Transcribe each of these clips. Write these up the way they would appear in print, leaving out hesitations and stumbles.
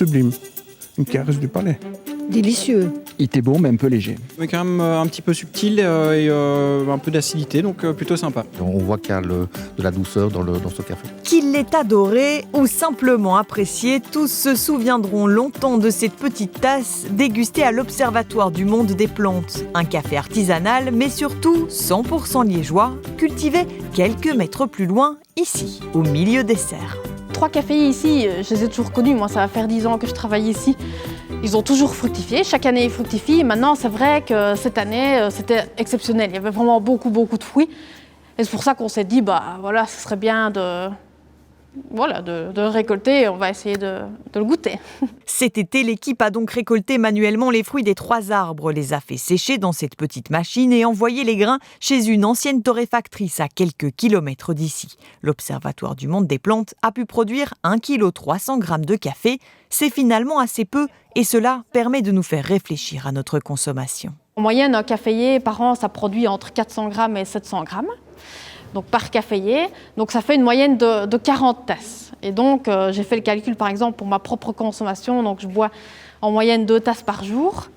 sublime. Une caresse du palais. Délicieux. Il était bon, mais un peu léger. Mais quand même un petit peu subtil et un peu d'acidité, donc plutôt sympa. On voit qu'il y a de la douceur dans ce café. Qu'il l'ait adoré ou simplement apprécié, tous se souviendront longtemps de cette petite tasse dégustée à l'Observatoire du monde des plantes. Un café artisanal, mais surtout 100% liégeois, cultivé quelques mètres plus loin, ici, au milieu des serres. 3 caféiers ici, je les ai toujours connus. Moi, ça va faire 10 ans que je travaille ici. Ils ont toujours fructifié. Chaque année, ils fructifient. Maintenant, c'est vrai que cette année, c'était exceptionnel. Il y avait vraiment beaucoup de fruits. Et c'est pour ça qu'on s'est dit, voilà, ce serait bien de récolter. On va essayer de le goûter. Cet été, l'équipe a donc récolté manuellement les fruits des 3 arbres, les a fait sécher dans cette petite machine et envoyé les grains chez une ancienne torréfactrice à quelques kilomètres d'ici. L'Observatoire du monde des plantes a pu produire 1,3 kg de café. C'est finalement assez peu et cela permet de nous faire réfléchir à notre consommation. En moyenne, un caféier par an, ça produit entre 400 grammes et 700 grammes. Donc par caféier, donc ça fait une moyenne de 40 tasses. Et donc j'ai fait le calcul par exemple pour ma propre consommation, donc je bois en moyenne 2 tasses par jour.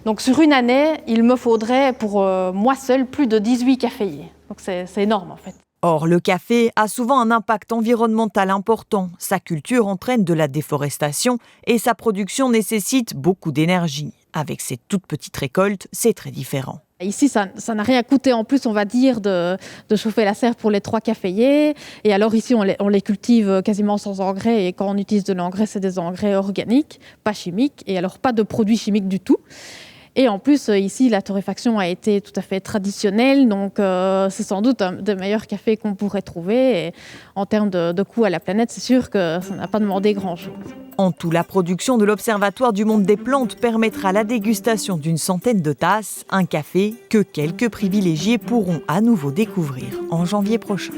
Donc sur une année, il me faudrait pour moi seule plus de 18 caféiers. Donc c'est énorme en fait. Or, le café a souvent un impact environnemental important. Sa culture entraîne de la déforestation et sa production nécessite beaucoup d'énergie. Avec cette toute petite récolte, c'est très différent. Ici, ça n'a rien coûté en plus, on va dire, de chauffer la serre pour les 3 caféiers. Et alors ici, on les cultive quasiment sans engrais. Et quand on utilise de l'engrais, c'est des engrais organiques, pas chimiques. Et alors, pas de produits chimiques du tout. Et en plus, ici, la torréfaction a été tout à fait traditionnelle. Donc, c'est sans doute un des meilleurs cafés qu'on pourrait trouver. Et en termes de coût à la planète, c'est sûr que ça n'a pas demandé grand-chose. En tout, la production de l'Observatoire du monde des plantes permettra la dégustation d'une centaine de tasses, un café que quelques privilégiés pourront à nouveau découvrir en janvier prochain.